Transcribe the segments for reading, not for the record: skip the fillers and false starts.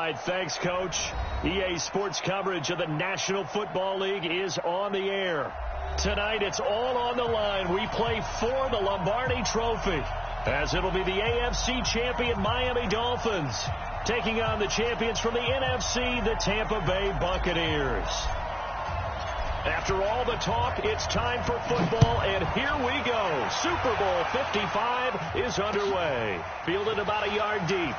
right, thanks, Coach. EA Sports coverage of the National Football League is on the air. Tonight, it's all on the line. We play for the Lombardi Trophy, as it'll be the AFC champion Miami Dolphins taking on the champions from the NFC, the Tampa Bay Buccaneers. After all the talk, it's time for football, and here we go. Super Bowl 55 is underway. Fielded about a yard deep.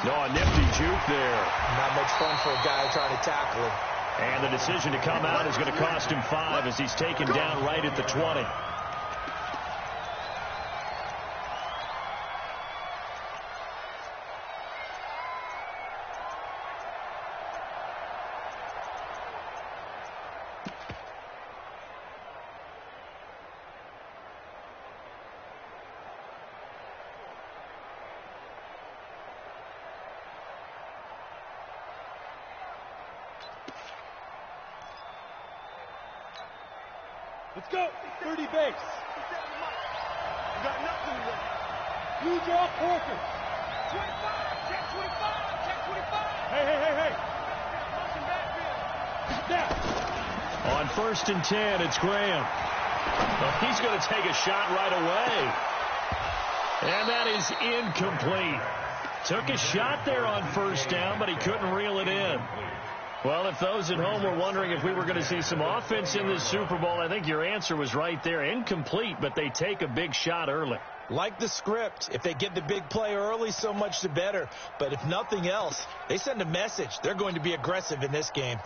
No, a nifty juke there. Not much fun for a guy trying to tackle him. And the decision to come out is going to cost him 5 as he's taken down right at the 20. Let's go. 30 base. You got nothing left. Blue draw Porker. 25. Check 25. Check 25. Hey. Now. On 1st and 10, it's Graham. Well, he's going to take a shot right away. And that is incomplete. Took a shot there on 1st down, but he couldn't reel it in. Well, if those at home were wondering if we were going to see some offense in this Super Bowl, I think your answer was right there. Incomplete, but they take a big shot early. Like the script, if they get the big play early, so much the better. But if nothing else, they send a message. They're going to be aggressive in this game.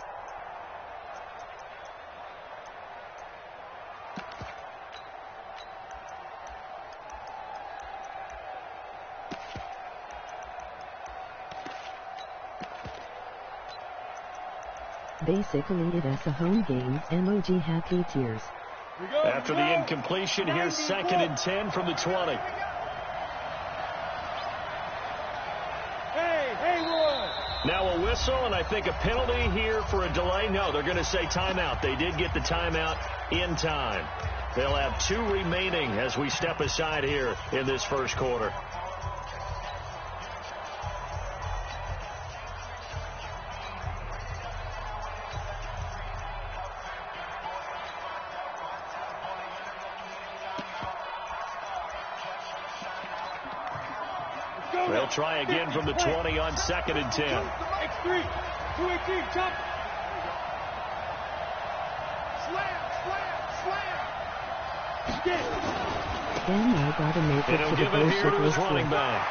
Basically it as a home game, emoji happy tears. After the incompletion, here's 2nd and 10 from the 20. Hey, Roy. Now a whistle, and I think a penalty here for a delay. No, they're going to say timeout. They did get the timeout in time. They'll have 2 remaining as we step aside here in this first quarter. They'll try again from the 20 on 2nd and 10. X3, 218, chop. Slam. Then I gotta make it And he'll to the give it here to his running bullshit. back.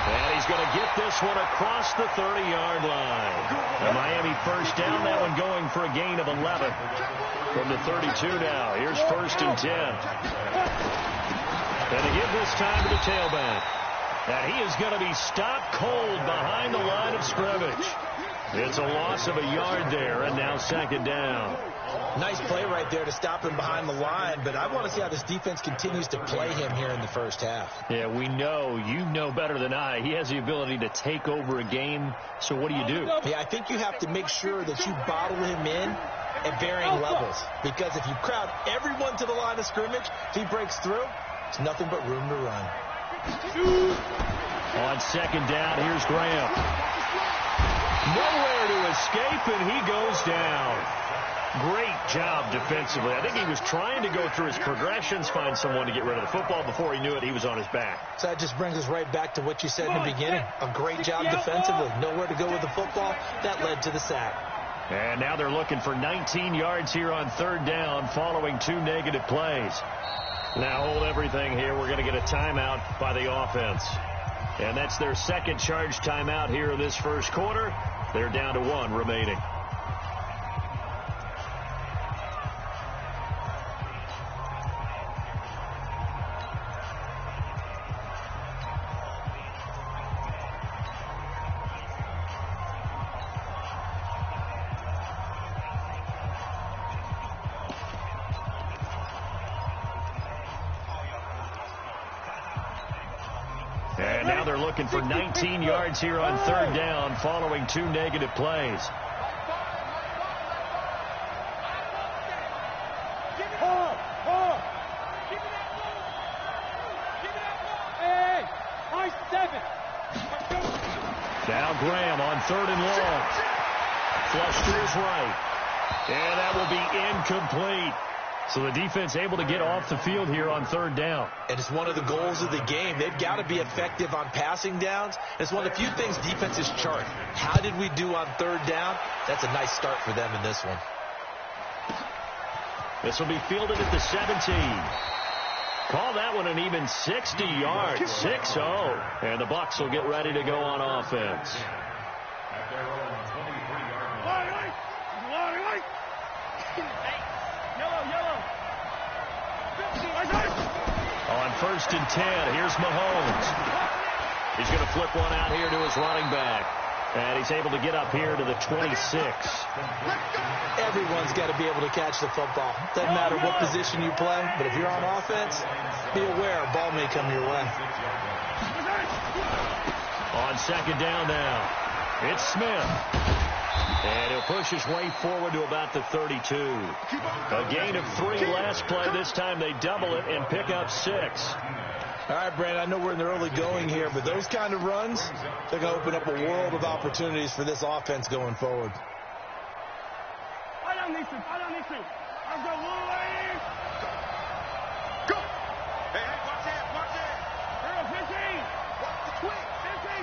And he's going to get this one across the 30-yard line. The Miami 1st down, that one going for a gain of 11. From the 32 now, here's 1st and 10. And to give this time to the tailback. And he is going to be stopped cold behind the line of scrimmage. It's a loss of a yard there, and now 2nd down. Nice play right there to stop him behind the line, but I want to see how this defense continues to play him here in the first half. Yeah, we know. You know better than I. He has the ability to take over a game, so what do you do? Yeah, I think you have to make sure that you bottle him in at varying levels, because if you crowd everyone to the line of scrimmage, if he breaks through, it's nothing but room to run. On 2nd down, here's Graham. Nowhere to escape, and he goes down. Great job defensively. I think he was trying to go through his progressions, find someone to get rid of the football. Before he knew it, he was on his back. So that just brings us right back to what you said in the beginning. A great job defensively. Nowhere to go with the football. That led to the sack. And now they're looking for 19 yards here on 3rd down following 2 negative plays. Now hold everything here. We're going to get a timeout by the offense. And that's their 2nd charge timeout here in this first quarter. They're down to 1 remaining. And now they're looking for 19 yards here on 3rd down following 2 negative plays. Hey, I 7. Graham on 3rd and long. Flush to his right. And that will be incomplete. So the defense able to get off the field here on 3rd down. And it's one of the goals of the game. They've got to be effective on passing downs. It's one of the few things defenses chart. How did we do on 3rd down? That's a nice start for them in this one. This will be fielded at the 17. Call that one an even 60 yards, 6-0. And the Bucs will get ready to go on offense. On 1st and 10, here's Mahomes. He's going to flip one out here to his running back. And he's able to get up here to the 26. Everyone's got to be able to catch the football. Doesn't matter what position you play, but if you're on offense, be aware a ball may come your way. On 2nd down now, it's Smith. And he'll push his way forward to about the 32. A gain of 3 last play. This time they double it and pick up 6. All right, Brandon, I know we're in the early going here, but those kind of runs, they're going to open up a world of opportunities for this offense going forward. I don't need to. I'll go one way. Go. Hey, watch that. Girl, 15. Watch the twig. 15.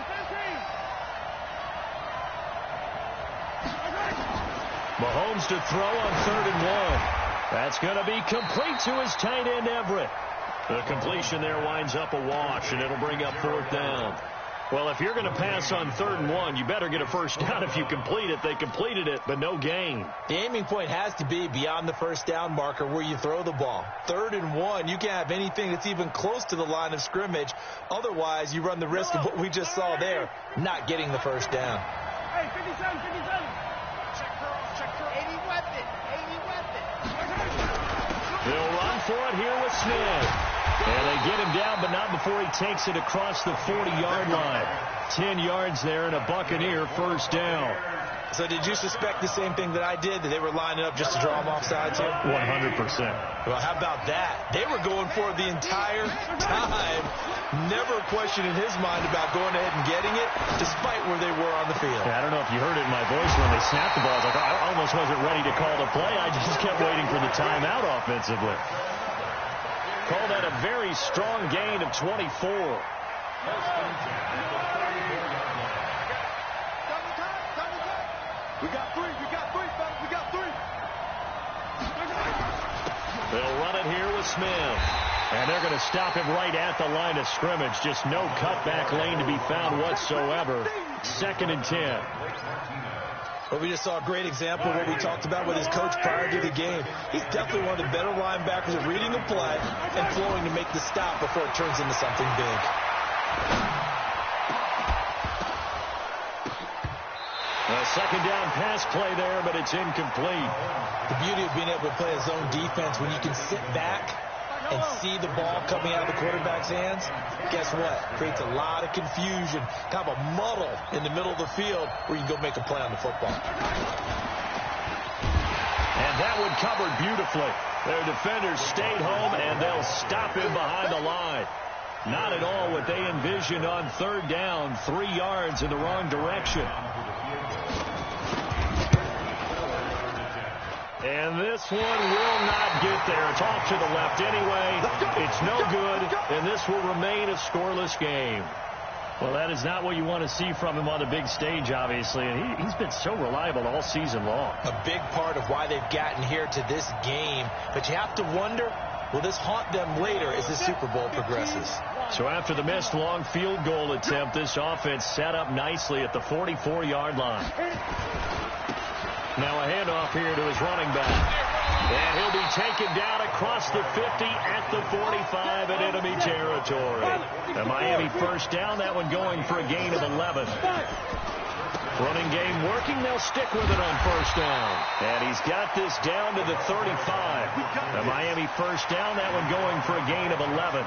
Mahomes to throw on 3rd and 1. That's going to be complete to his tight end, Everett. The completion there winds up a wash, and it'll bring up 4th down. Well, if you're going to pass on 3rd and 1, you better get a first down if you complete it. They completed it, but no gain. The aiming point has to be beyond the first down marker where you throw the ball. 3rd and 1, you can't have anything that's even close to the line of scrimmage. Otherwise, you run the risk of what we just saw there, not getting the first down. Hey, 57. Check her off. 80 weapon. They'll run for it here with Smith. And they get him down, but not before he takes it across the 40-yard line. 10 yards there and a Buccaneer first down. So did you suspect the same thing that I did, that they were lining up just to draw him off sides here? 100%. Well, how about that? They were going for it the entire time. Never a question in his mind about going ahead and getting it, despite where they were on the field. Yeah, I don't know if you heard it in my voice when they snapped the ball. I was like, I almost wasn't ready to call the play. I just kept waiting for the timeout offensively. Call that a very strong gain of 24. We got three, fellas. They'll run it here with Smith. And they're going to stop him right at the line of scrimmage. Just no cutback lane to be found whatsoever. 2nd and 10. Well, we just saw a great example of what we talked about with his coach prior to the game. He's definitely one of the better linebackers at reading the play and flowing to make the stop before it turns into something big. A 2nd down pass play there, but it's incomplete. The beauty of being able to play a zone defense when you can sit back and see the ball coming out of the quarterback's hands, guess what? Creates a lot of confusion, kind of a muddle in the middle of the field where you can go make a play on the football. And that one covered beautifully. Their defenders stayed home, and they'll stop him behind the line. Not at all what they envisioned on 3rd down, 3 yards in the wrong direction. And this one will not get there. It's off to the left anyway. It's no good, and this will remain a scoreless game. Well, that is not what you want to see from him on the big stage, obviously. And he's been so reliable all season long. A big part of why they've gotten here to this game. But you have to wonder, will this haunt them later as the Super Bowl progresses? So after the missed long field goal attempt, this offense set up nicely at the 44-yard line. Now a handoff here to his running back. And he'll be taken down across the 50 at the 45 in enemy territory. The Miami first down, that one going for a gain of 11. Running game working. They'll stick with it on first down. And he's got this down to the 35. The Miami first down, that one going for a gain of 11.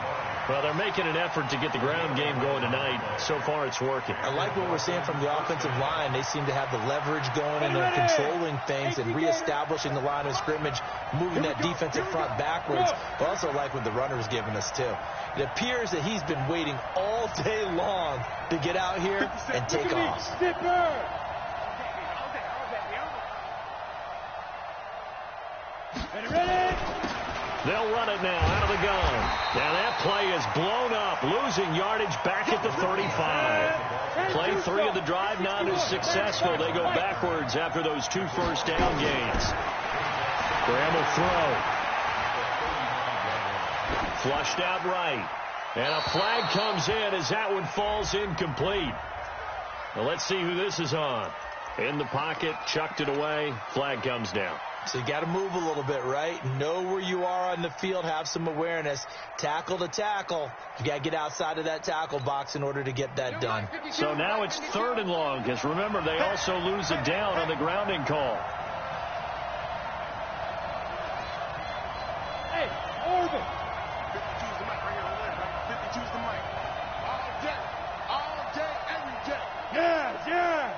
Well, they're making an effort to get the ground game going tonight. So far, it's working. I like what we're seeing from the offensive line. They seem to have the leverage going, and they're controlling things and reestablishing the line of scrimmage, moving that defensive front backwards. I also like what the runner's giving us, too. It appears that he's been waiting all day long to get out here and take off. They'll run it now out of the gun. Now that play is blown up, losing yardage back at the 35. Play 3 of the drive not as successful. They go backwards after those 2 first down gains. Graham will throw. Flushed out right. And a flag comes in as that one falls incomplete. Well, let's see who this is on. In the pocket, chucked it away. Flag comes down. So you got to move a little bit, right? Know where you are on the field. Have some awareness. Tackle to tackle. You got to get outside of that tackle box in order to get that done. So now it's 3rd and long, because remember, they also lose it down on the grounding call. Hey, Orvin. 52's the mic right here on the left, right? 52's the mic. All day, every day. Yes, yes.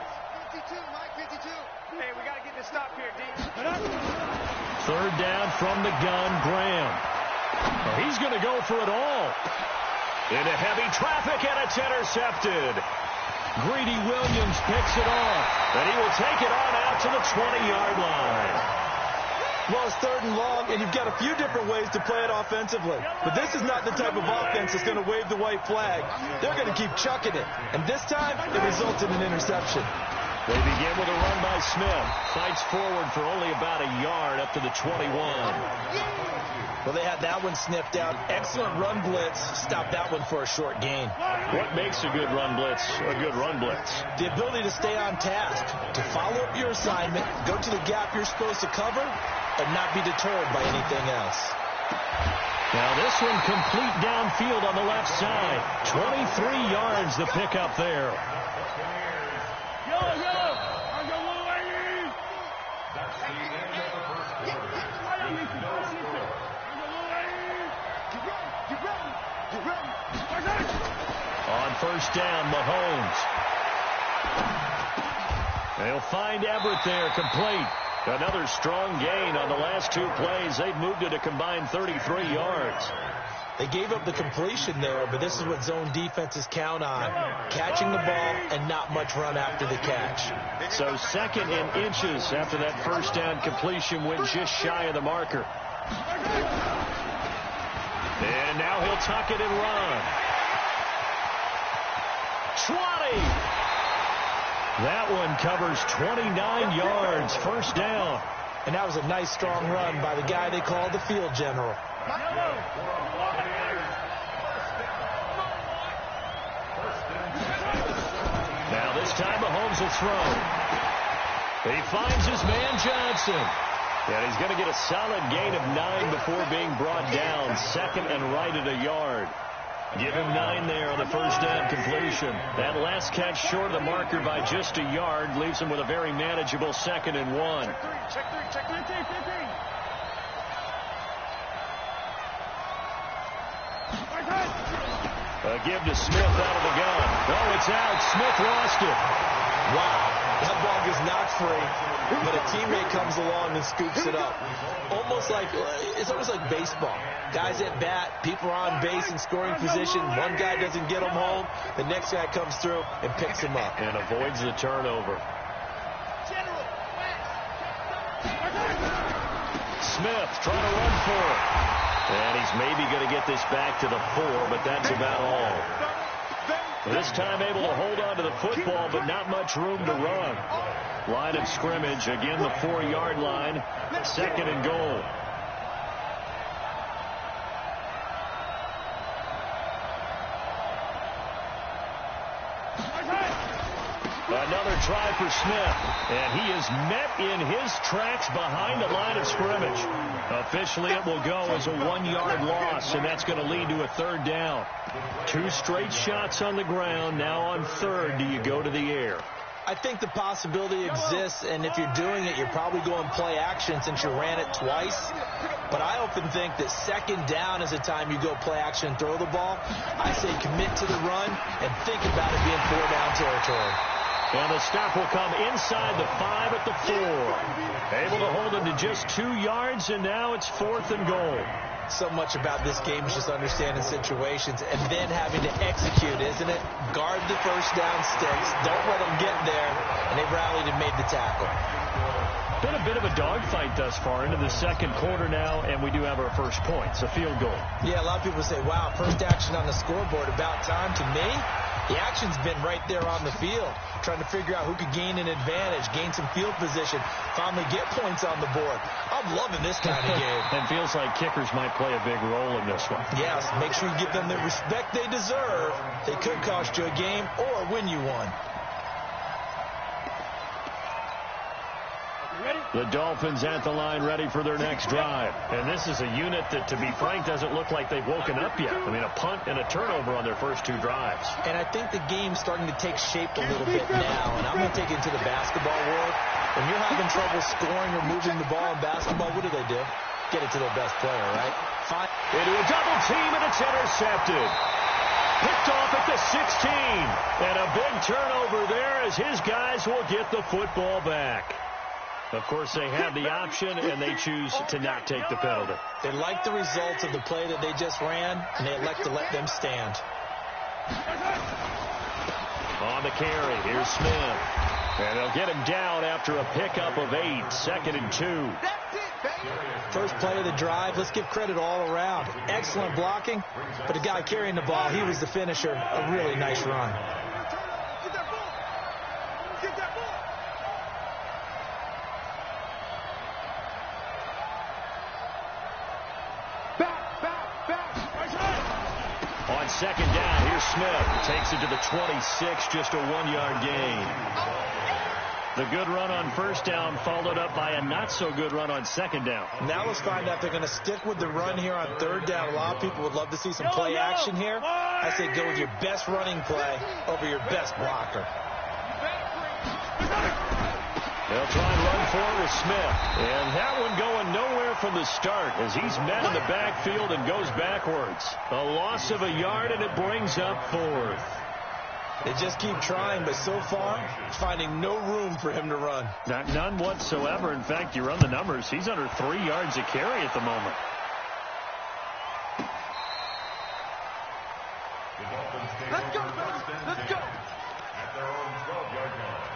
52, Mike, 52. Hey, we got to get this stop here, D. 3rd down from the gun, Graham. Well, he's going to go for it all. Into heavy traffic, and it's intercepted. Greedy Williams picks it off, and he will take it on out to the 20-yard line. Well, it's 3rd and long, and you've got a few different ways to play it offensively. But this is not the type of offense that's going to wave the white flag. They're going to keep chucking it. And this time, it results in an interception. They begin with a run by Smith. Fights forward for only about a yard up to the 21. Well, they had that one sniffed out. Excellent run blitz. Stop that one for a short gain. What makes a good run blitz a good run blitz? The ability to stay on task, to follow up your assignment, go to the gap you're supposed to cover, and not be deterred by anything else. Now this one complete downfield on the left side. 23 yards the pickup there. On first down, Mahomes. They'll find Everett there, complete. Another strong gain on the last 2 plays. They've moved it a combined 33 yards. They gave up the completion there, but this is what zone defenses count on. Catching the ball and not much run after the catch. So 2nd and inches after that first down completion went just shy of the marker. And now he'll tuck it and run. 20. That one covers 29 yards. First down. And that was a nice, strong run by the guy they call the field general. Now this time Mahomes will throw. He finds his man Johnson. And he's going to get a solid gain of 9 before being brought down. 2nd and right at a yard. Give him 9 there on the first down completion. That last catch short of the marker by just a yard leaves him with a very manageable 2nd and 1. Check three. A give to Smith out of the gun. Oh, it's out. Smith lost it. Wow, that ball gets knocked free, but a teammate comes along and scoops it up. It's almost like baseball. Guys at bat, people are on base in scoring position. One guy doesn't get them home. The next guy comes through and picks him up. And avoids the turnover. Smith trying to run for it. And he's maybe going to get this back to the 4, but that's about all. This time able to hold on to the football, but not much room to run. Line of scrimmage, again the 4-yard line. 2nd and goal. Another try for Smith, and he is met in his tracks behind the line of scrimmage. Officially, it will go as a 1-yard loss, and that's going to lead to a 3rd down. 2 straight shots on the ground. Now on 3rd, do you go to the air? I think the possibility exists, and if you're doing it, you're probably going play action since you ran it twice. But I often think that second down is a time you go play action and throw the ball. I say commit to the run and think about it being 4-down territory. And the stop will come inside the 5 at the 4. Able to hold it to just 2 yards, and now it's 4th and goal. So much about this game is just understanding situations and then having to execute, isn't it? Guard the first down sticks. Don't let them get there. And they rallied and made the tackle. Been a bit of a dogfight thus far into the second quarter now, and we do have our first points, a field goal. Yeah, a lot of people say, wow, first action on the scoreboard, about time. To me, the action's been right there on the field, trying to figure out who could gain an advantage, gain some field position, finally get points on the board. I'm loving this kind of game. And feels like kickers might play a big role in this one. Yes, make sure you give them the respect they deserve. They could cost you a game or win you one. The Dolphins at the line ready for their next drive. And this is a unit that, to be frank, doesn't look like they've woken up yet. I mean, a punt and a turnover on their first 2 drives. And I think the game's starting to take shape a little bit now. And I'm going to take it to the basketball world. When you're having trouble scoring or moving the ball in basketball, what do? Get it to their best player, right? Fine. Into a double team, and it's intercepted. Picked off at the 16. And a big turnover there as his guys will get the football back. Of course, they have the option, and they choose to not take the penalty. They like the results of the play that they just ran, and they elect to let them stand. On the carry, here's Smith. And they'll get him down after a pickup of 8, 2nd and 2. First play of the drive, let's give credit all around. Excellent blocking, but the guy carrying the ball, he was the finisher. A really nice run. On second down, here's Smith. Takes it to the 26, just a 1-yard gain. The good run on first down followed up by a not-so-good run on second down. Now let's find out if they're going to stick with the run here on third down. A lot of people would love to see some play action here. I say go with your best running play over your best blocker. They'll try and run forward with Smith. And that one going nowhere from the start as he's met in the backfield and goes backwards. A loss of a yard, and it brings up 4th. They just keep trying, but so far, finding no room for him to run. None whatsoever. In fact, you run the numbers. He's under 3 yards a carry at the moment. Let's go, baby. Let's go. At their own 12-yard line.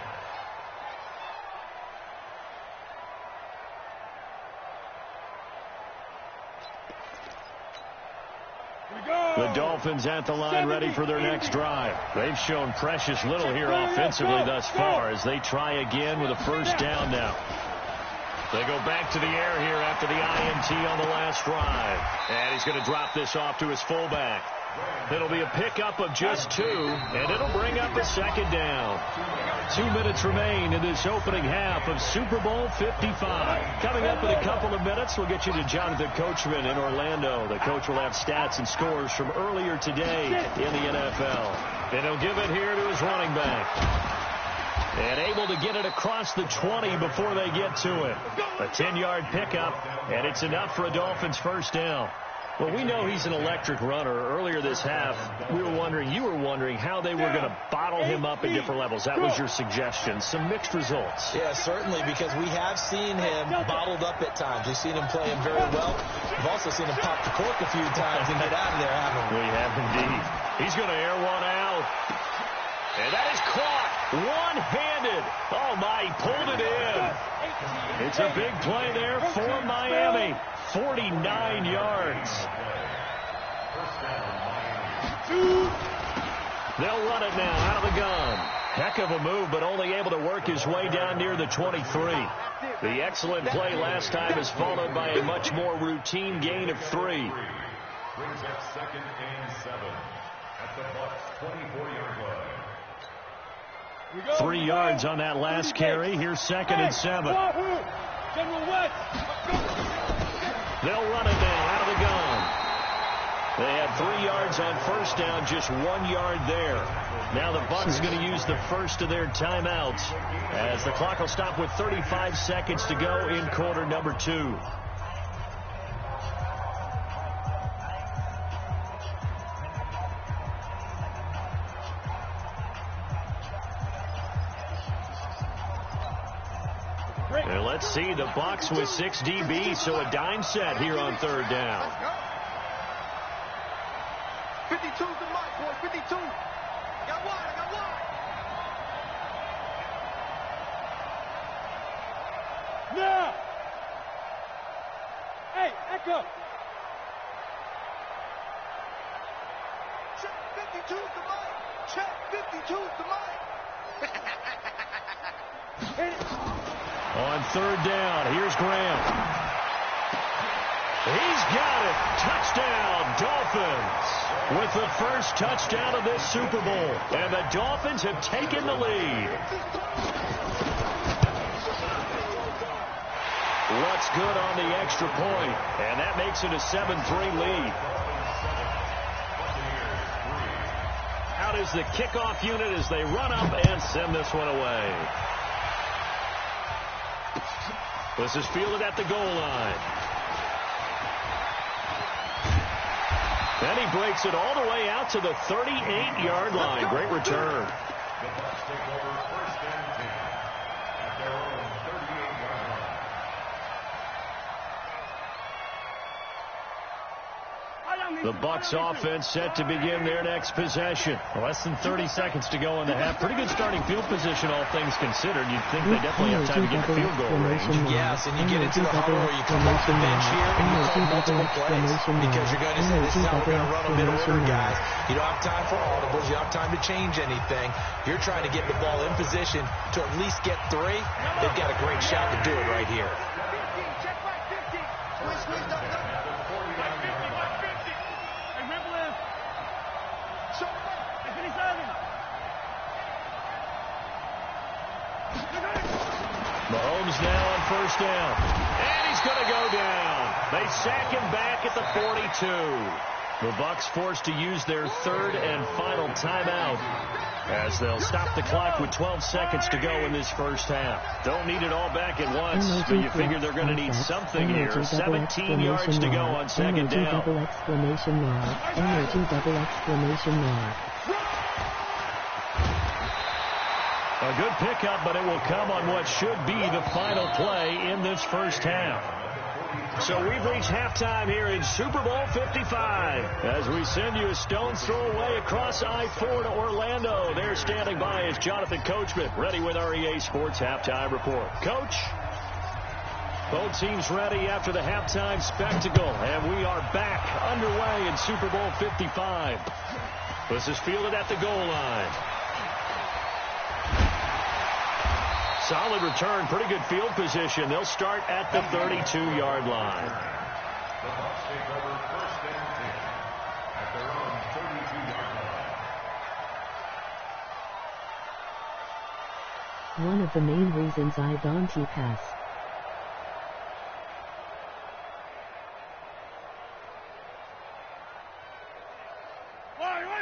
The Dolphins at the line ready for their next drive. They've shown precious little here offensively thus far as they try again with a first down now. They go back to the air here after the INT on the last drive. And he's going to drop this off to his fullback. It'll be a pickup of just 2, and it'll bring up a second down. 2 minutes remain in this opening half of Super Bowl 55. Coming up in a couple of minutes, we'll get you to Jonathan Coachman in Orlando. The coach will have stats and scores from earlier today in the NFL. And he'll give it here to his running back. And able to get it across the 20 before they get to it. A 10-yard pickup, and it's enough for a Dolphins first down. Well, we know he's an electric runner. Earlier this half, you were wondering how they were going to bottle him up at different levels. That was your suggestion. Some mixed results. Yeah, certainly, because we have seen him bottled up at times. We've seen him play him very well. We've also seen him pop the cork a few times and get out of there, haven't we? We have indeed. He's going to air one out. And that is caught one-handed. Oh, my, he pulled it in. It's a big play there for Miami. 49 yards. They'll run it now out of the gun. Heck of a move, but only able to work his way down near the 23. The excellent play last time is followed by a much more routine gain of 3. Brings up 2nd and 7 at the Bucs' 24-yard line. 3 yards on that last carry. Here's 2nd and 7. They'll run it now out of the gun. They had 3 yards on first down, just 1 yard there. Now the Bucs going to use the first of their timeouts as the clock will stop with 35 seconds to go in quarter number 2. And let's see, the Bucs with 6 DBs, so a dime set here on third down. 52's the mic, boy. 52. Got wide. Now. Hey, Echo. Check 52's the mic. Check 52's the mic. On third down, here's Graham. He's got it. Touchdown, Dolphins. With the first touchdown of this Super Bowl. And the Dolphins have taken the lead. What's good on the extra point? And that makes it a 7-3 lead. Out is the kickoff unit as they run up and send this one away. This is fielded at the goal line. And he breaks it all the way out to the 38-yard line. Great return. The Bucs take over first and 10 at their own 38-yard line. The Bucs offense set to begin their next possession. Less than 30 seconds to go in the half. Pretty good starting field position, all things considered. You'd think they definitely have time to get the field goal range. Yes, and you get into the huddle where you come off the bench here and you call multiple plays because you're going to say, this is how we're going to run them in order, guys. You don't have time for audibles. You don't have time to change anything. You're trying to get the ball in position to at least get 3. They've got a great shot to do it right here. Check right 50. Squeeze, duck. Mahomes now on first down. And he's going to go down. They sack him back at the 42. The Bucs forced to use their third and final timeout as they'll stop the clock with 12 seconds to go in this first half. Don't need it all back at once, but you figure they're going to need something here. 17 yards to go on second down. A good pickup, but it will come on what should be the final play in this first half. So we've reached halftime here in Super Bowl 55 as we send you a stone's throw away across I-4 to Orlando. There standing by is Jonathan Coachman, ready with our EA Sports Halftime Report. Coach, both teams ready after the halftime spectacle, and we are back underway in Super Bowl 55. This is fielded at the goal line. Solid return, pretty good field position. They'll start at the 32-yard line. The Bucs take over first and 10 at their own 32-yard line. One of the main reasons I don't pass.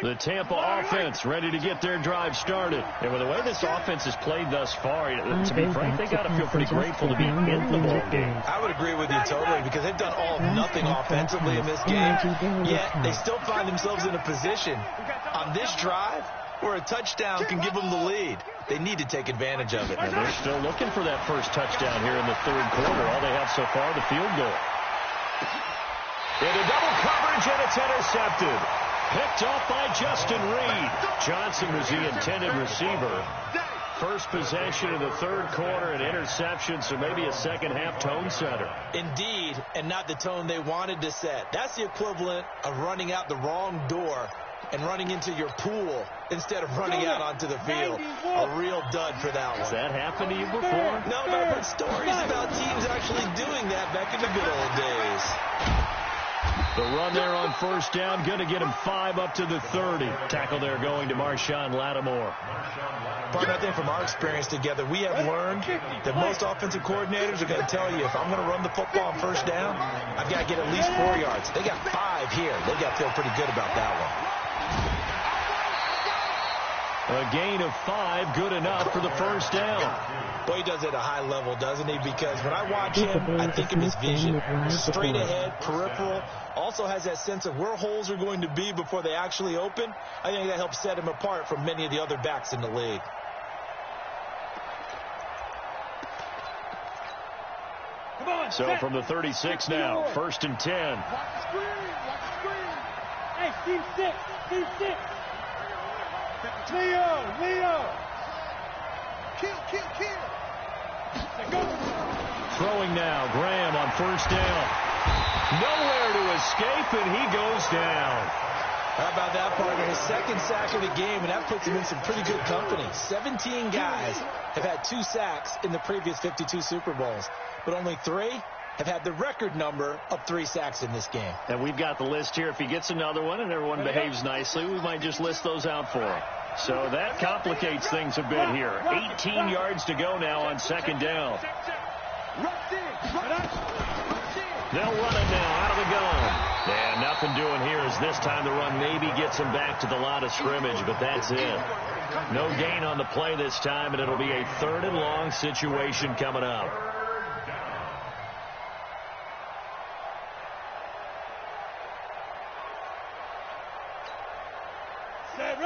The Tampa offense ready to get their drive started. And with the way this offense has played thus far, to be frank, they got to feel pretty grateful to be in the ball game. I would agree with you totally because they've done all of nothing offensively in this game. Yet they still find themselves in a position on this drive where a touchdown can give them the lead. They need to take advantage of it. And they're still looking for that first touchdown here in the third quarter. All they have so far, the field goal. Into double coverage, and it's intercepted. Picked off by Justin Reed. Johnson was the intended receiver. First possession of the third quarter, an interception, so maybe a second-half tone setter. Indeed, and not the tone they wanted to set. That's the equivalent of running out the wrong door and running into your pool instead of running out onto the field. A real dud for that one. Has that happened to you before? No, but I've heard stories about teams actually doing that back in the good old days. The run there on first down, going to get him 5 up to the 30. Tackle there going to Marshawn Lattimore. Part I think from our experience together, we have learned that most offensive coordinators are going to tell you, if I'm going to run the football on first down, I've got to get at least 4 yards. They got 5 here. They got to feel pretty good about that one. A gain of 5, good enough for the first down. Boy, he does it at a high level, doesn't he? Because when I watch him, I think of his vision. Straight ahead, peripheral. Also has that sense of where holes are going to be before they actually open. I think that helps set him apart from many of the other backs in the league. So from the 36 now, 1st and 10. Watch the screen. Watch the screen. Hey, Steve 6. Steve 6. Leo. Kill. Throwing now, Graham on 1st down. Nowhere to escape, and he goes down. How about that, partner? His 2nd sack of the game, and that puts him in some pretty good company. 17 guys have had 2 sacks in the previous 52 Super Bowls, but only 3 have had the record number of 3 sacks in this game. And we've got the list here. If he gets another one and everyone behaves nicely, we might just list those out for him. So that complicates things a bit here. 18 yards to go now on 2nd down. They'll run it now out of the gun. And nothing doing here as this time the run maybe gets him back to the line of scrimmage, but that's it. No gain on the play this time, and it'll be a 3rd and long situation coming up.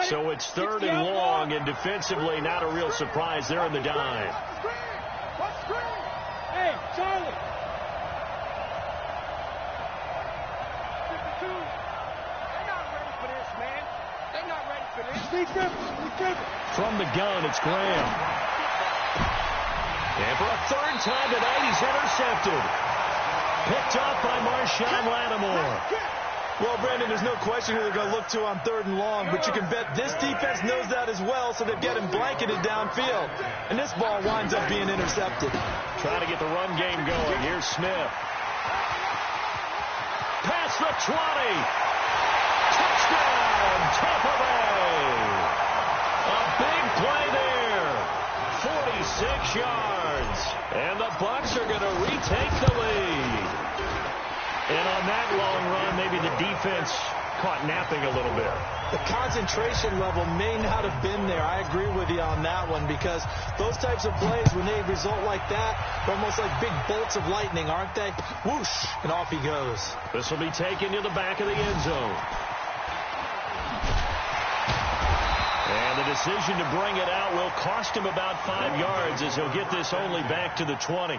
So it's 3rd and long, and defensively not a real surprise. They're in the dime. Hey, Charlie. 52. They're not ready for this, man. They're not ready for this. Be tripping. From the gun, it's Graham. And for a 3rd time tonight, he's intercepted. Picked off by Marshawn Lattimore. Well, Brandon, there's no question who they're going to look to on 3rd and long, but you can bet this defense knows that as well, so they've got him blanketed downfield. And this ball winds up being intercepted. Trying to get the run game going. Here's Smith. Past the 20. Touchdown, Tampa Bay. A big play there. 46 yards. And the Bucs are going to retake the lead. And on that long run, maybe the defense caught napping a little bit. The concentration level may not have been there. I agree with you on that one, because those types of plays, when they result like that, they're almost like big bolts of lightning, aren't they? Whoosh, and off he goes. This will be taken to the back of the end zone. And the decision to bring it out will cost him about 5 yards, as he'll get this only back to the 20.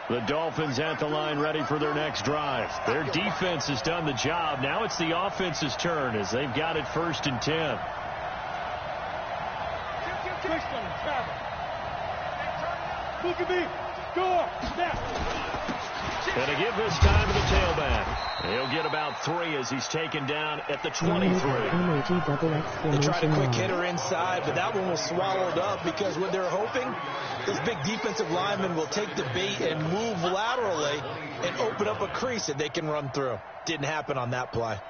The Dolphins at the line, ready for their next drive. Their defense has done the job. Now it's the offense's turn, as they've got it 1st and 10. Gonna give this time to the tailback. He'll get about 3 as he's taken down at the 23. They tried a quick hitter inside, but that one was swallowed up, because what they're hoping, this big defensive lineman will take the bait and move laterally and open up a crease that they can run through. Didn't happen on that play.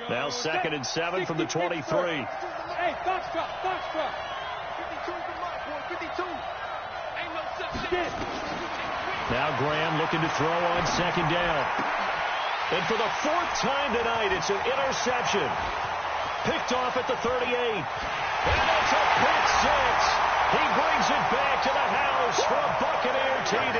Now 2nd and 7 from the 23. Hey, Foxtrot. 52's the mark, boy. 52. Ain't no such thing. Now Graham looking to throw on 2nd down. And for the 4th time tonight, it's an interception. Picked off at the 38. And it's a pick 6. He brings it back to the house for a Buccaneer TD.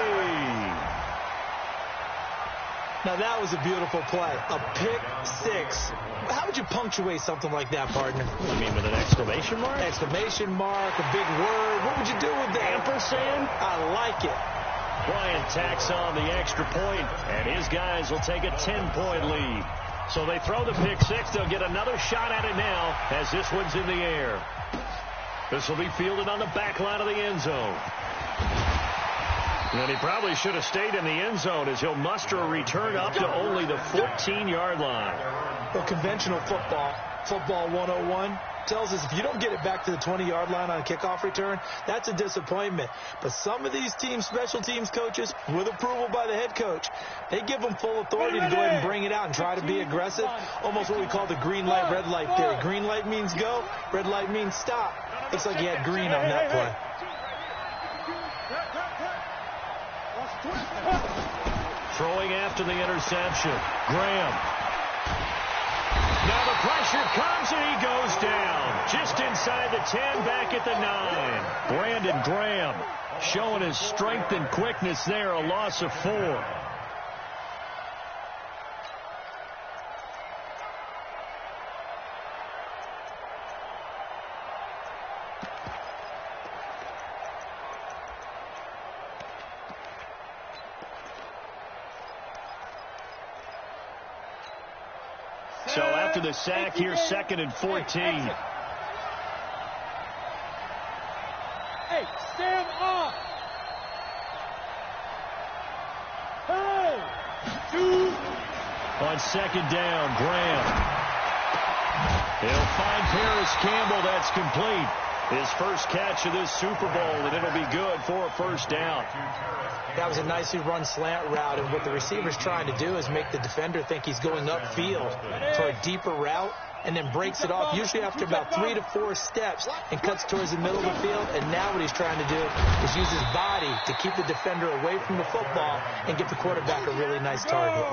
Now that was a beautiful play. A pick 6. How would you punctuate something like that, partner? You mean with an exclamation mark? Exclamation mark, a big word. What would you do with that? Ampersand? I like it. Bryant tacks on the extra point, and his guys will take a 10-point lead. So they throw the pick 6. They'll get another shot at it now as this one's in the air. This will be fielded on the back line of the end zone. And he probably should have stayed in the end zone, as he'll muster a return up to only the 14-yard line. Well, conventional football 101, tells us if you don't get it back to the 20-yard line on a kickoff return, that's a disappointment. But some of these teams, special teams coaches, with approval by the head coach, they give them full authority to go ahead and bring it out and try to be aggressive. Almost what we call the green light, red light theory. Green light means go, red light means stop. Looks like he had green on that play. Throwing after the interception. Graham. Now the pressure comes and he goes down. Just inside the 10, back at the 9. Brandon Graham showing his strength and quickness there. A loss of 4. So after the sack, here's 2nd and 14. Hey, stand up. Hey, 2. On 2nd down, Graham. He'll find Paris Campbell. That's complete. His first catch of this Super Bowl, and it'll be good for a first down. That was a nicely run slant route, and what the receiver's trying to do is make the defender think he's going upfield for a deeper route, and then breaks it off, usually after about 3 to 4 steps, and cuts towards the middle of the field. And now what he's trying to do is use his body to keep the defender away from the football and get the quarterback a really nice target.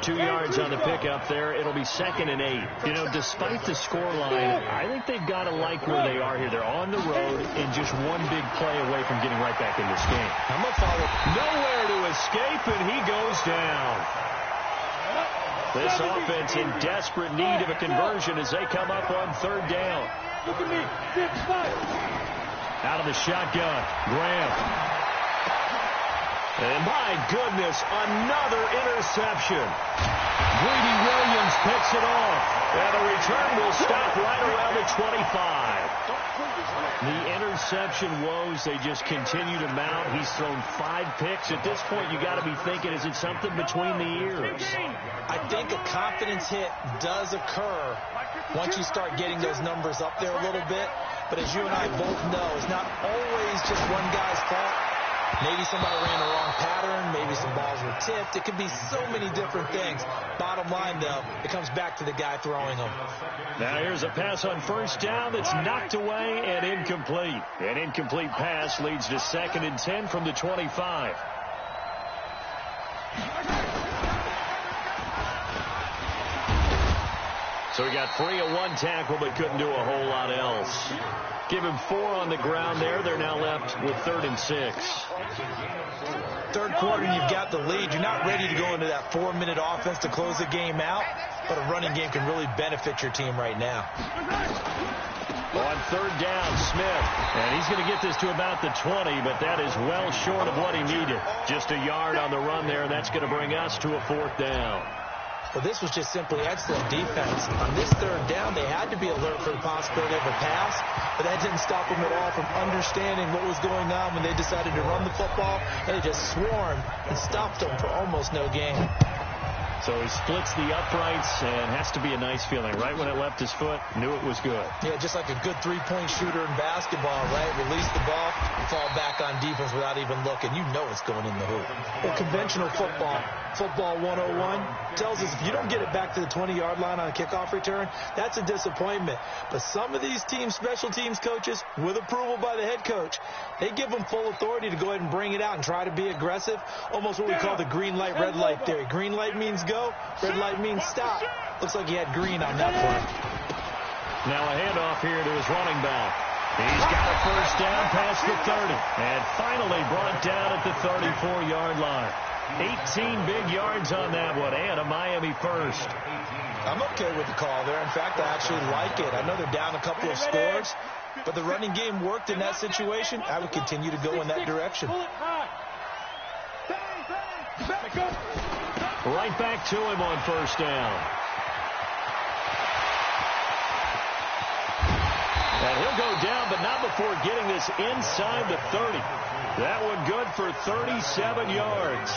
2 yards on the pickup there. It'll be 2nd and 8. You know, despite the scoreline, I think they've got to like where they are here. They're on the road and just one big play away from getting right back in this game. I'm going to follow. Nowhere to escape, and he goes down. This offense in desperate need of a conversion as they come up on 3rd down. Look at me. 6-5. Out of the shotgun, Graham. And my goodness, another interception. Greedy Williams picks it off. And the return will stop right around the 25. The interception woes, they just continue to mount. He's thrown 5 picks. At this point, you got to be thinking, is it something between the ears? I think a confidence hit does occur once you start getting those numbers up there a little bit. But as you and I both know, it's not always just one guy's fault. Maybe somebody ran the wrong pattern. Maybe some balls were tipped. It could be so many different things. Bottom line, though, it comes back to the guy throwing them. Now here's a pass on 1st down that's knocked away and incomplete. An incomplete pass leads to 2nd and 10 from the 25. So he got free of 1 tackle but couldn't do a whole lot else. Give him 4 on the ground there. They're now left with 3rd and 6. 3rd quarter, you've got the lead. You're not ready to go into that 4-minute offense to close the game out, but a running game can really benefit your team right now. On 3rd down, Smith. And he's going to get this to about the 20, but that is well short of what he needed. Just a yard on the run there, and that's going to bring us to a 4th down. Well, this was just simply excellent defense. On this 3rd down, they had to be alert for the possibility of a pass, but that didn't stop them at all from understanding what was going on when they decided to run the football. They just swarmed and stopped them for almost no gain. So he splits the uprights, and has to be a nice feeling. Right when it left his foot, knew it was good. Yeah, just like a good 3-point shooter in basketball, right? Release the ball, fall back on defense without even looking. You know it's going in the hoop. Well, conventional football 101, tells us if you don't get it back to the 20-yard line on a kickoff return, that's a disappointment. But some of these teams, special teams coaches, with approval by the head coach, they give them full authority to go ahead and bring it out and try to be aggressive. Almost what we call the green light, red light theory. Green light means go, red light means stop. Looks like he had green on that play. Now a handoff here to his running back. He's got a first down past the 30. And finally brought down at the 34-yard line. 18 big yards on that one, and a Miami first. I'm okay with the call there. In fact, I actually like it. I know they're down a couple of scores, but the running game worked in that situation. I would continue to go in that direction. Right back to him on first down. And he'll go down, but not before getting this inside the 30. That one good for 37 yards.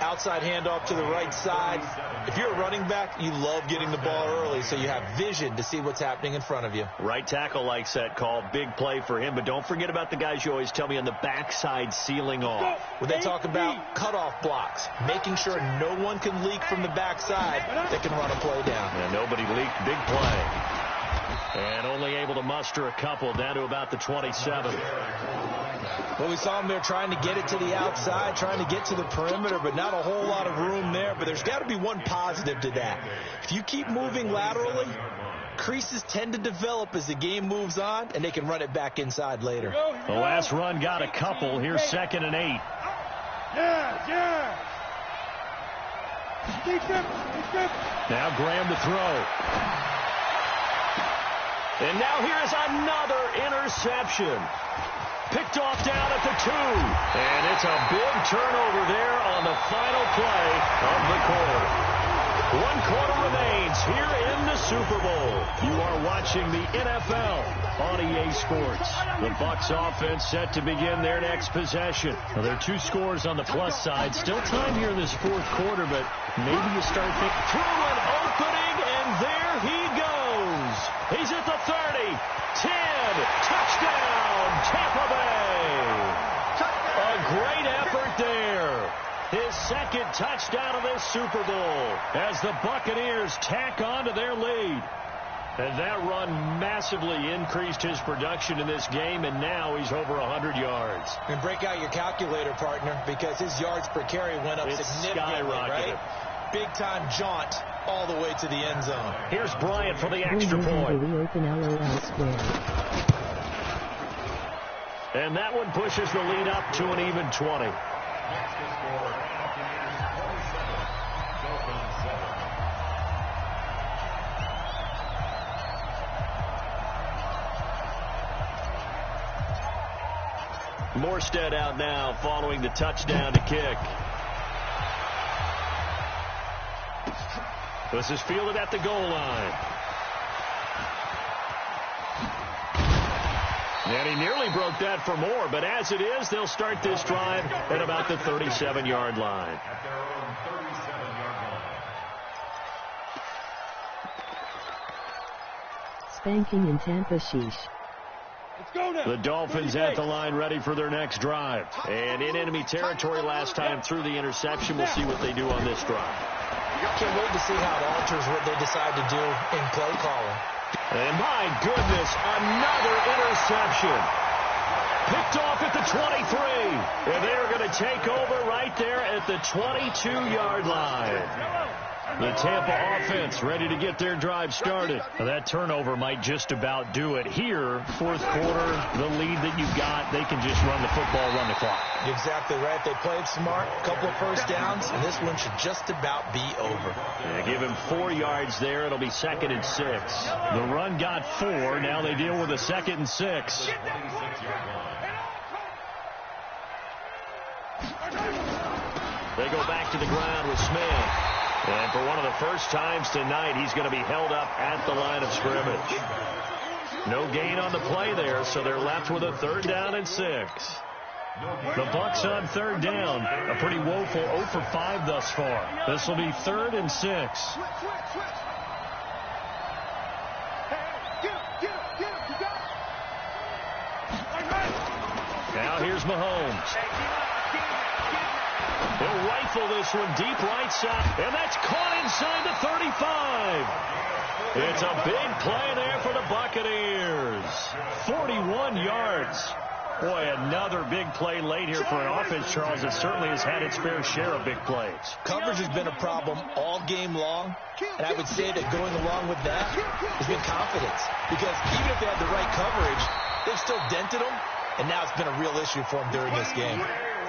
Outside handoff to the right side. If you're a running back, you love getting the ball early so you have vision to see what's happening in front of you. Right tackle likes that call. Big play for him. But don't forget about the guys you always tell me on the backside sealing off. When they talk about cutoff blocks, making sure no one can leak from the backside that can run a play down. And nobody leaked. Big play. And only able to muster a couple, down to about the 27. Well, we saw him there trying to get it to the outside, trying to get to the perimeter, but not a whole lot of room there. But there's got to be one positive to that. If you keep moving laterally, creases tend to develop as the game moves on, and they can run it back inside later. The last run got a couple. Here's 2nd and 8. Yeah. Now Graham to throw. And now here's another interception. Picked off down at the 2. And it's a big turnover there on the final play of the quarter. 1 quarter remains here in the Super Bowl. You are watching the NFL on EA Sports. The Bucs offense set to begin their next possession. Now, there are 2 scores on the plus side. Still time here in this 4th quarter, but maybe you start thinking through an opening, and there he goes. He's at the 30, 10, touchdown, Tampa Bay. A great effort there. His 2nd touchdown of this Super Bowl as the Buccaneers tack on to their lead. And that run massively increased his production in this game, and now he's over 100 yards. And break out your calculator, partner, because his yards per carry went up significantly, right? Big-time jaunt all the way to the end zone. Here's Bryant for the extra point. And that one pushes the lead up to an even 20. Morstead out now following the touchdown to kick. This is fielded at the goal line. And he nearly broke that for more, but as it is, they'll start this drive at about the 37-yard line. At their own 37-yard line. Spanking in Tampa, sheesh. The Dolphins at the line ready for their next drive. And in enemy territory last time through the interception. We'll see what they do on this drive. Can't wait to see how it alters what they decide to do in play calling. And my goodness, another interception. Picked off at the 23. And they're going to take over right there at the 22-yard line. The Tampa offense ready to get their drive started. Now, that turnover might just about do it. Here, 4th quarter, the lead that you've got, they can just run the football, run the clock. Exactly right. They played smart, a couple of first downs, and this one should just about be over. Yeah, give him 4 yards there. It'll be 2nd and 6. The run got 4. Now they deal with a 2nd and 6. They go back to the ground with Smith. And for one of the first times tonight, he's going to be held up at the line of scrimmage. No gain on the play there, so they're left with a 3rd down and 6. The Bucs on 3rd down. A pretty woeful 0 for 5 thus far. This will be 3rd and 6. Now here's Mahomes. He'll rifle this one deep right side, and that's caught inside the 35. It's a big play there for the Buccaneers. 41 yards. Boy, another big play late here for an offense, Charles, that certainly has had its fair share of big plays. Coverage has been a problem all game long, and I would say that going along with that has been confidence. Because even if they had the right coverage, they've still dented them, and now it's been a real issue for them during this game.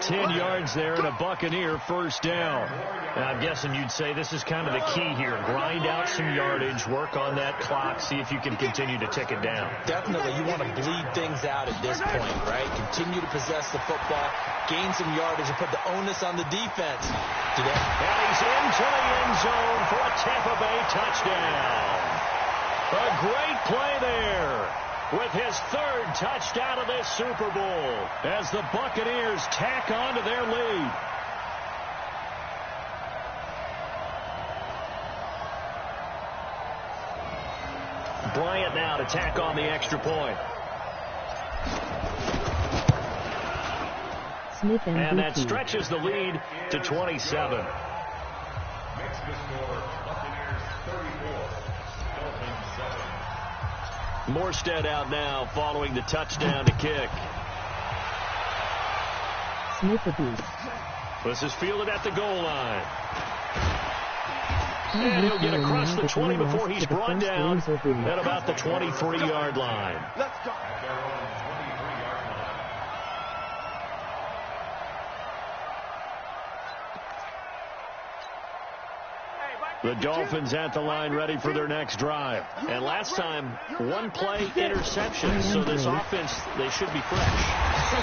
10 yards there and a Buccaneer 1st down. Now, I'm guessing you'd say this is kind of the key here. Grind out some yardage, work on that clock, see if you can continue to tick it down. Definitely. You want to bleed things out at this point, right? Continue to possess the football, gain some yardage, and put the onus on the defense. And he's into the end zone for a Tampa Bay touchdown. A great play there. With his 3rd touchdown of this Super Bowl as the Buccaneers tack on to their lead. Bryant now to tack on the extra point. Smith and that stretches the lead to 27. Makes the score Buccaneers 34, Dolphins 7. Morstead out now following the touchdown to kick. Smith the Beast. This is fielded at the goal line. And he'll get across the 20 before he's brought down at about the 23-yard line. Let's go. The Dolphins at the line ready for their next drive. And last time, one play interception. So this offense, they should be fresh.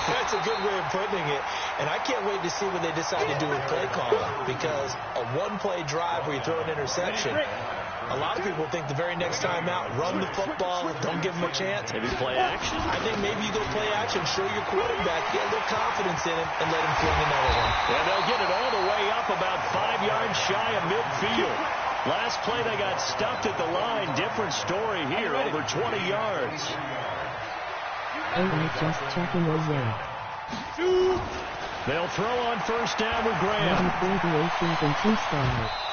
That's a good way of putting it. And I can't wait to see what they decide to do with play calling. Because a one-play drive where you throw an interception, a lot of people think the very next time out, run the football, don't give them a chance. Maybe play action. I think maybe you go play action, show your quarterback, get a little confidence in him, and let him fling another one. And they'll get it all the way up about 5 yards shy of midfield. Last play they got stuffed at the line. Different story here, over 20 yards. Alright, just checking on there. They'll throw on first down with Graham.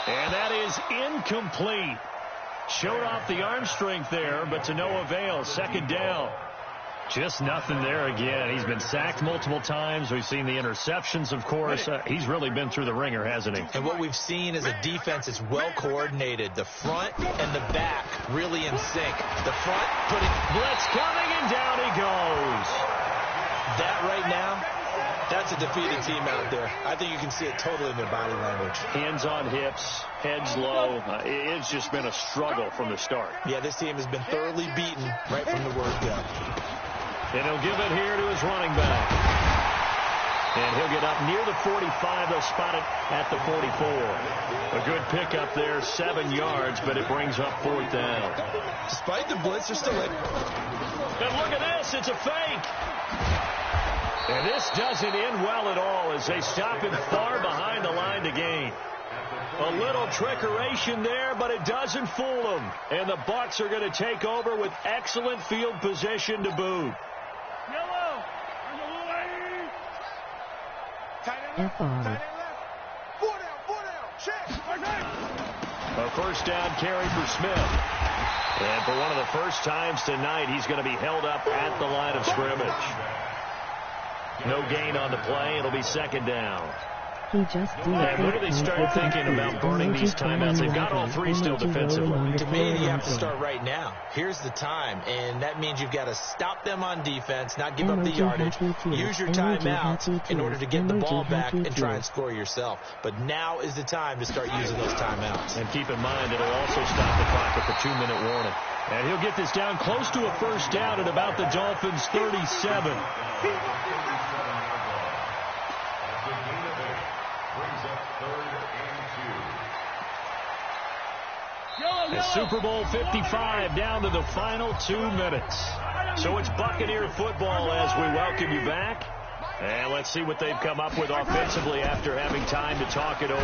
And that is incomplete. Showed off the arm strength there, but to no avail. Second down. Just nothing there again. He's been sacked multiple times. We've seen the interceptions, of course. He's really been through the ringer, hasn't he? And what we've seen is a defense that's well coordinated. The front and the back really in sync. The front putting blitz coming, and down he goes. That right now, that's a defeated team out there. I think you can see it totally in their body language. Hands on hips, heads low. It's just been a struggle from the start. Yeah, this team has been thoroughly beaten right from the word go. And he'll give it here to his running back. And he'll get up near the 45. They'll spot it at the 44. A good pickup there, 7 yards, but it brings up fourth down. Despite the blitz, they're still in. And look at this. It's a fake. And this doesn't end well at all as they stop him far behind the line to gain. A little trickeration there, but it doesn't fool them. And the Bucs are going to take over with excellent field position to boot. Yellow. Tight end FR. left. 4 down. Check. A first down carry for Smith. And for one of the first times tonight, he's going to be held up at the line of scrimmage. No gain on the play. It'll be second down. He just did. And when do they start thinking about burning these timeouts? They've got all three still defensively. To me, you have to start right now. Here's the time, and that means you've got to stop them on defense, not give up the yardage. Use your timeouts in order to get the ball back and try and score yourself. But now is the time to start using those timeouts. And keep in mind, it'll also stop the clock at the 2-minute warning. And he'll get this down close to a first down at about the Dolphins' 37. The Super Bowl 55 down to the final 2 minutes. So it's Buccaneer football as we welcome you back. And let's see what they've come up with offensively after having time to talk it over.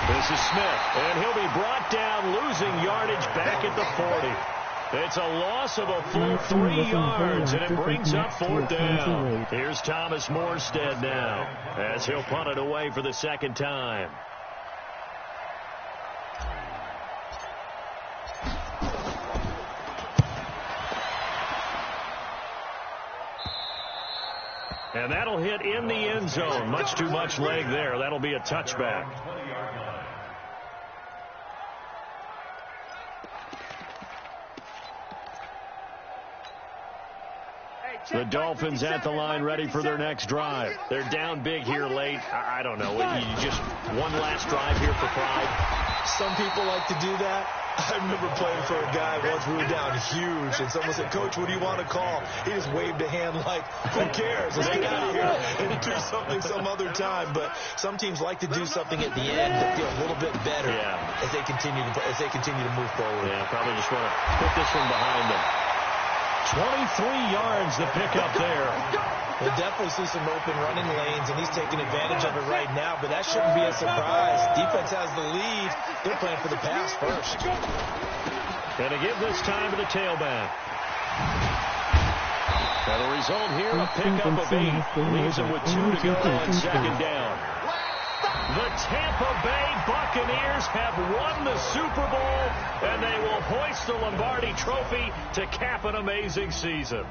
This is Smith, and he'll be brought down, losing yardage back at the 40. It's a loss of a full 3 yards, and it brings up fourth down. Here's Thomas Morstead now as he'll punt it away for the second time. And that'll hit in the end zone. Much too much leg there. That'll be a touchback. The Dolphins at the line ready for their next drive. They're down big here late. I don't know. You just one last drive here for pride. Some people like to do that. I remember playing for a guy once. We were down huge, and someone said, "Coach, what do you want to call?" He just waved a hand like, "Who cares? Let's get out of here and do something some other time." But some teams like to do something at the end to feel a little bit better as they continue to move forward. Yeah, probably just want to put this one behind them. 23 yards the pickup there. We'll definitely see some open running lanes, and he's taking advantage of it right now, but that shouldn't be a surprise. Defense has the lead. They're playing for the pass first. Going to give this time to the tailback. And the result here, a pickup of 8. Leaves him with 2 to go on second down. The Tampa Bay Buccaneers have won the Super Bowl, and they will hoist the Lombardi Trophy to cap an amazing season.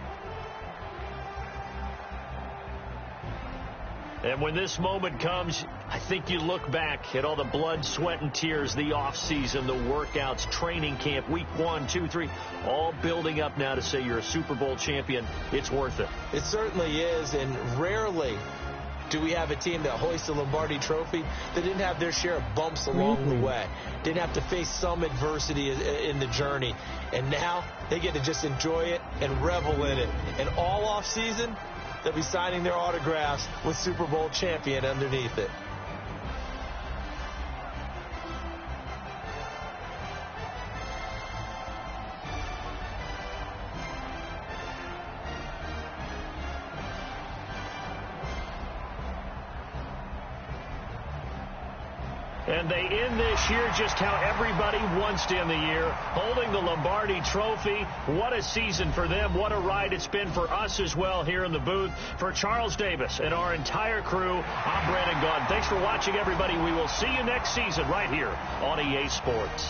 And when this moment comes, I think you look back at all the blood, sweat, and tears, the offseason, the workouts, training camp, week 1, 2, 3, all building up now to say you're a Super Bowl champion. It's worth it. It certainly is, and rarely do we have a team that hoists a Lombardi Trophy that didn't have their share of bumps along the way, didn't have to face some adversity in the journey, and now they get to just enjoy it and revel in it. And all offseason, they'll be signing their autographs with Super Bowl champion underneath it. And they end this year just how everybody wants to end the year, holding the Lombardi Trophy. What a season for them. What a ride it's been for us as well here in the booth. For Charles Davis and our entire crew, I'm Brandon Gaudin. Thanks for watching, everybody. We will see you next season right here on EA Sports.